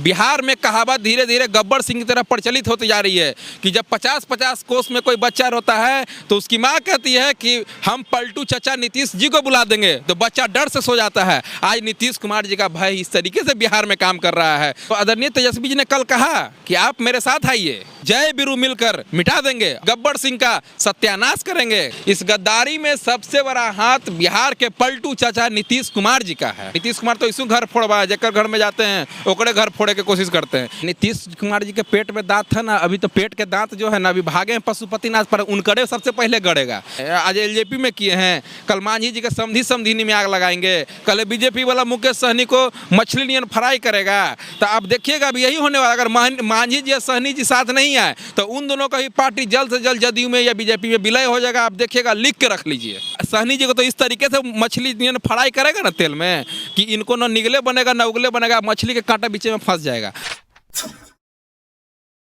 बिहार में कहावत धीरे धीरे गब्बर सिंह की तरफ प्रचलित होती जा रही है कि जब 50-50 कोस में कोई बच्चा रोता है तो उसकी माँ कहती है कि हम पलटू चचा नीतीश जी को बुला देंगे, तो बच्चा डर से सो जाता है। आज नीतीश कुमार जी का भाई इस तरीके से बिहार में काम कर रहा है। तो आदरणीय तेजस्वी जी ने कल कहा कि आप मेरे साथ आइए, जय बिरु मिलकर मिटा देंगे, गब्बर सिंह का सत्यानाश करेंगे। इस गद्दारी में सबसे बड़ा हाथ बिहार के पलटू चाचा नीतीश कुमार जी का है। नीतीश कुमार तो इसू घर फोड़वा, जेकर घर में जाते हैं ओकरे घर फोड़े की कोशिश करते हैं। नीतीश कुमार जी के पेट में दांत था ना, अभी तो पेट के दांत जो है ना अभी भागे हैं पशुपतिनाथ पर, उनकरे सबसे पहले गड़ेगा। आज एलजेपी में किए हैं, कल मांझी जी के समधिनी में आग लगाएंगे, कल बीजेपी वाला मुकेश सहनी को मछली नियन फ्राई करेगा। तो आप देखिएगा अभी यही होने वाला। अगर मांझी जी या सहनी जी साथ नहीं आए तो उन दोनों का ही पार्टी जल्द से जल्द जदयू में या बीजेपी में विलय हो जाएगा। आप देखिएगा, लिख के रख लीजिए। सहनी जी को तो इस तरीके से मछली नियन फ्राई करेगा ना तेल में कि इनको ना निगले बनेगा ना उगले बनेगा, मछली के कांटा बीच में फंस जाएगा।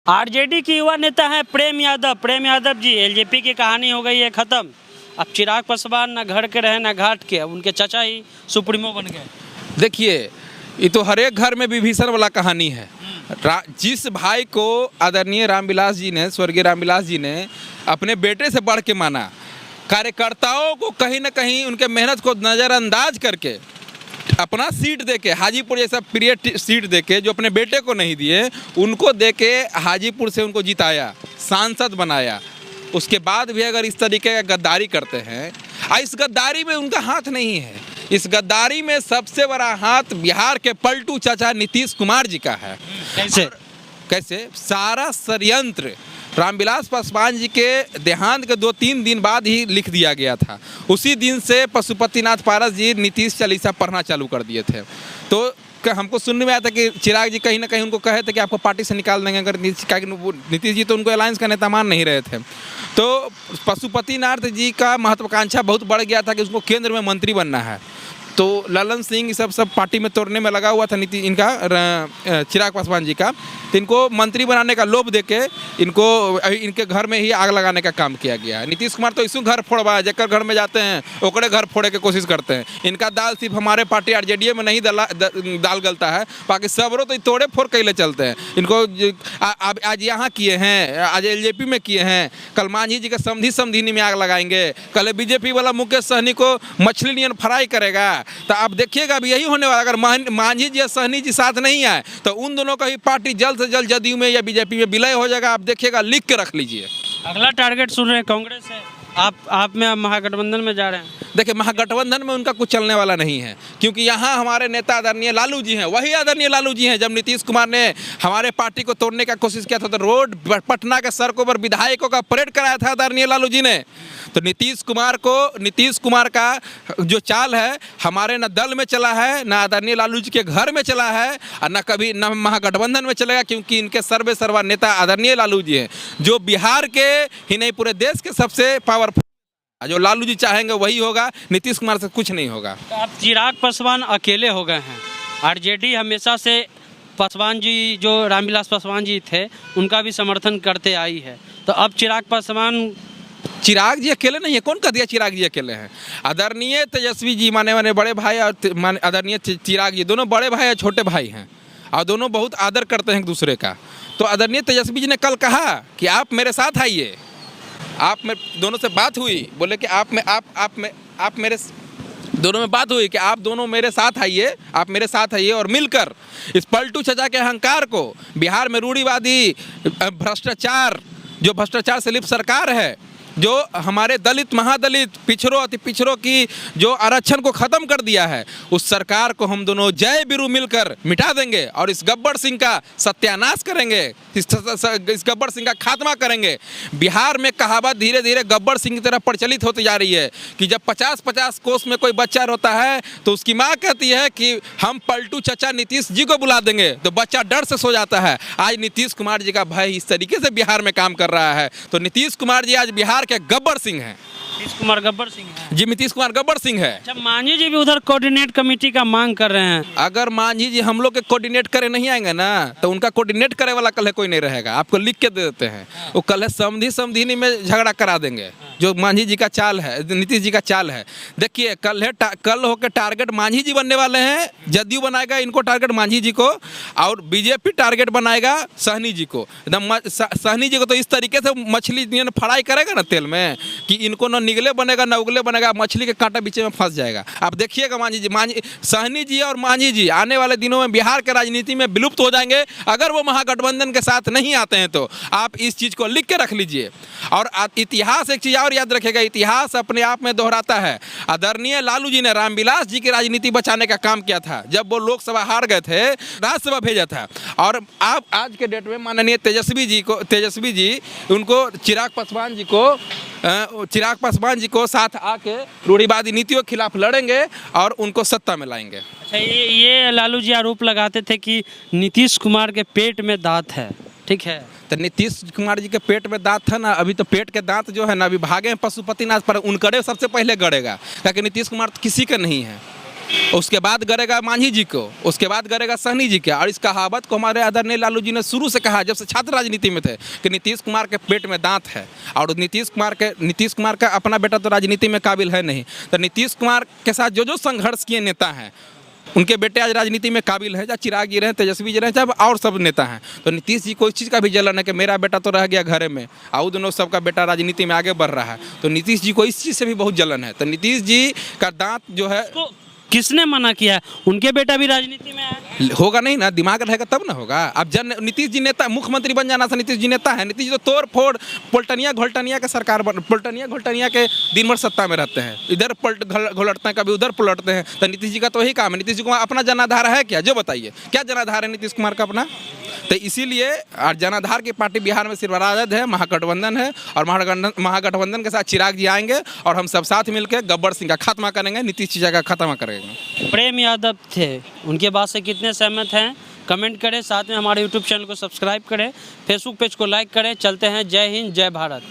आरजेडी की युवा नेता है प्रेम यादव जी। एलजेपी की कहानी हो गई है खत्म। अब चिराग पासवान ना घर के रहे ना घाट के, अब उनके चाचा ही सुप्रीमो बन गए। देखिए, ये तो हर एक घर में विभीषण वाला कहानी है। जिस भाई को आदरणीय रामविलास जी ने, स्वर्गीय रामविलास जी ने अपने बेटे से बढ़ के माना, कार्यकर्ताओं को कहीं ना कहीं उनके मेहनत को नज़रअंदाज करके अपना सीट देके, हाजीपुर जैसा प्रिय सीट देके जो अपने बेटे को नहीं दिए उनको देके हाजीपुर से उनको जिताया, सांसद बनाया। उसके बाद भी अगर इस तरीके का गद्दारी करते हैं, इस गद्दारी में उनका हाथ नहीं है। इस गद्दारी में सबसे बड़ा हाथ बिहार के पलटू चाचा नीतीश कुमार जी का है। कैसे सारा षड्यंत्र रामविलास पासवान जी के देहांत के 2-3 दिन बाद ही लिख दिया गया था। उसी दिन से पशुपतिनाथ पारस जी नीतीश चालीसा पढ़ना चालू कर दिए थे। तो हमको सुनने में आया था कि चिराग जी कहीं ना कहीं उनको कहे थे कि आपको पार्टी से निकाल देंगे अगर नीतीश जी तो उनको अलायंस का नेता मान नहीं रहे थे। तो पशुपतिनाथ जी का महत्वाकांक्षा बहुत बढ़ गया था कि उसको केंद्र में मंत्री बनना है। तो ललन सिंह सब पार्टी में तोड़ने में लगा हुआ था चिराग पासवान जी का। तो इनको मंत्री बनाने का लोभ देके इनके घर में ही आग लगाने का काम किया गया है। नीतीश कुमार तो इसू घर फोड़वा, जेकर घर में जाते हैं ओकरे घर फोड़े की कोशिश करते हैं। इनका दाल सिर्फ हमारे पार्टी आरजेडी में नहीं दाल गलता है, बाकी सबरों तो तोड़े फोड़ कैले चलते हैं। इनको आज यहाँ किए हैं, आज एलजेपी में किए हैं, कल मांझी जी के समधिनी में आग लगाएंगे, कल बीजेपी वाला मुकेश सहनी को मछली नियन फ्राई करेगा। तो आप देखिएगा अभी यही होने वाला। अगर मांझी जी या सहनी जी साथ नहीं आए तो उन दोनों का ही पार्टी जल्द से जल्द जदयू में या बीजेपी में विलय हो जाएगा। आप देखिएगा, लिख के रख लीजिए। अगला टारगेट सुन रहे हैं कांग्रेस है। आप में महागठबंधन में जा रहे हैं। देखिए, महागठबंधन में उनका कुछ चलने वाला नहीं है, क्योंकि यहाँ हमारे नेता आदरणीय लालू जी हैं। वही आदरणीय लालू जी हैं जब नीतीश कुमार ने हमारे पार्टी को तोड़ने का कोशिश किया था तो रोड पटना के सड़कों पर विधायकों का परेड कराया था आदरणीय लालू जी ने। तो नीतीश कुमार का जो चाल है हमारे न दल में चला है, न आदरणीय लालू जी के घर में चला है, और न कभी न महागठबंधन में चलेगा, क्योंकि इनके सर्वा नेता आदरणीय लालू जी हैं, जो बिहार के ही नहीं पूरे देश के सबसे पावरफुल। जो लालू जी चाहेंगे वही होगा, नीतीश कुमार से कुछ नहीं होगा। तो अब चिराग पासवान अकेले हो गए हैं। आरजेडी हमेशा से पासवान जी, जो रामविलास पासवान जी थे, उनका भी समर्थन करते आई है। तो अब चिराग जी अकेले नहीं है। कौन कह दिया चिराग जी अकेले हैं? आदरणीय तेजस्वी जी माने बड़े भाई और आदरणीय चिराग जी दोनों बड़े भाई और छोटे भाई हैं, और दोनों बहुत आदर करते हैं एक दूसरे का। तो आदरणीय तेजस्वी जी ने कल कहा कि आप मेरे साथ आइए। आप में दोनों से बात हुई, बोले कि दोनों में बात हुई कि आप दोनों मेरे साथ आइए, आप मेरे साथ आइए और मिलकर इस पलटू चचा के अहंकार को, बिहार में रूढ़िवादी भ्रष्टाचार से लिप्त सरकार है, जो हमारे दलित, महादलित, पिछड़ों, अति पिछड़ों की जो आरक्षण को खत्म कर दिया है, उस सरकार को हम दोनों जय बिरु मिलकर मिटा देंगे और इस गब्बर सिंह का सत्यानाश करेंगे, इस गब्बर सिंह का खात्मा करेंगे। बिहार में कहावत धीरे धीरे गब्बर सिंह की तरफ प्रचलित होती जा रही है कि जब 50-50 कोस में कोई बच्चा रोता है तो उसकी माँ कहती है कि हम पलटू चचा नीतीश जी को बुला देंगे, तो बच्चा डर से सो जाता है। आज नीतीश कुमार जी का भाई इस तरीके से बिहार में काम कर रहा है। तो नीतीश कुमार जी आज बिहार के गब्बर सिंह हैं। नीतीश कुमार गब्बर सिंह है। जी नीतीश कुमार गब्बर सिंह है। जब मांझी जी भी उधर कोऑर्डिनेट कमेटी का मांग कर रहे हैं, अगर मांझी जी हम लोग के कोऑर्डिनेट करे नहीं आएंगे ना तो उनका कोऑर्डिनेट करे वाला कल है कोई नहीं रहेगा। आपको लिख के दे देते हैं, वो कल है समधी में झगड़ा करा देंगे। जो मांझी जी का चाल है, नीतीश जी का चाल है। देखिए कल होकर टारगेट मांझी जी बनने वाले हैं। जदयू बनाएगा इनको टारगेट मांझी जी को, और बीजेपी टारगेट बनाएगा सहनी जी को। एकदम सहनी जी को तो इस तरीके से मछली फ्राई करेगा ना तेल में कि इनको ना निगले बनेगा ना उगले बनेगा, मछली के कांटा बीच में फंस जाएगा। आप देखिएगा सहनी जी और मांझी जी आने वाले दिनों में बिहार के राजनीति में विलुप्त हो जाएंगे अगर वो महागठबंधन के साथ नहीं आते हैं। तो आप इस चीज़ को लिख के रख लीजिए। और इतिहास एक चीज़ और याद रखेगा, इतिहास अपने आप में दोहराता है। आदरणीय लालू जी ने रामविलास जी की राजनीति बचाने का काम किया था। जब वो लोकसभा हार गए थे, राज्यसभा भेजा था। और आप आज के डेट में माननीय तेजस्वी जी उनको चिराग पासवान जी को साथ आके रूढ़िवादी नीतियों के खिलाफ लड़ेंगे और उनको सत्ता में लाएंगे। अच्छा, ये लालू जी आरोप लगाते थे कि नीतीश कुमार के पेट में दांत है, ठीक है? तो नीतीश कुमार जी के पेट में दांत था ना, अभी तो पेट के दांत जो है ना अभी भागे हैं पशुपतिनाथ पर, उनकड़े सबसे पहले गड़ेगा। क्योंकि नीतीश कुमार तो किसी का नहीं है। उसके बाद गड़ेगा मांझी जी को, उसके बाद गड़ेगा सहनी जी के। और इस कहावत को हमारे आदरणीय लालू जी ने शुरू से कहा, जब से छात्र राजनीति में थे, कि नीतीश कुमार के पेट में दांत है। और नीतीश कुमार का अपना बेटा तो राजनीति में काबिल है नहीं। तो नीतीश कुमार के साथ जो संघर्ष किए नेता हैं, उनके बेटे आज राजनीति में काबिल है, चाहे चिराग जी रहे, तेजस्वी जी रहे, चाहे और सब नेता हैं। तो नीतीश जी को इस चीज़ का भी जलन है कि मेरा बेटा तो रह गया घर में, और दोनों सबका बेटा राजनीति में आगे बढ़ रहा है। तो नीतीश जी को इस चीज़ से भी बहुत जलन है। तो नीतीश जी का दांत जो है, किसने मना किया? उनके बेटा भी राजनीति में है। होगा नहीं ना, दिमाग रहेगा तब ना होगा। अब नीतीश जी नेता, मुख्यमंत्री बन जाना था, नीतीश जी नेता है। नीतीश जी तो तोड़ फोड़ पलटनिया घोलटनिया के सरकार पलटनिया घोलटनिया के दिन भर सत्ता में रहते हैं। इधर घोलटते हैं, कभी उधर पलटते हैं। तो नीतीश जी का तो वही काम है। नीतीश जी को अपना जनाधार है क्या? जो बताइए, क्या जनाधार है नीतीश कुमार का अपना? तो इसीलिए जनाधार की पार्टी बिहार में सिर्फ राजद है, महागठबंधन है। और महागठबंधन के साथ चिराग जी आएंगे और हम सब साथ मिलकर गब्बर सिंह का खात्मा करेंगे, नीतीश जी का खात्मा करेंगे। प्रेम यादव थे, उनके बात से कितने सहमत हैं कमेंट करें। साथ में हमारे यूट्यूब चैनल को सब्सक्राइब करें, फेसबुक पेज को लाइक करें। चलते हैं। जय हिंद, जय भारत।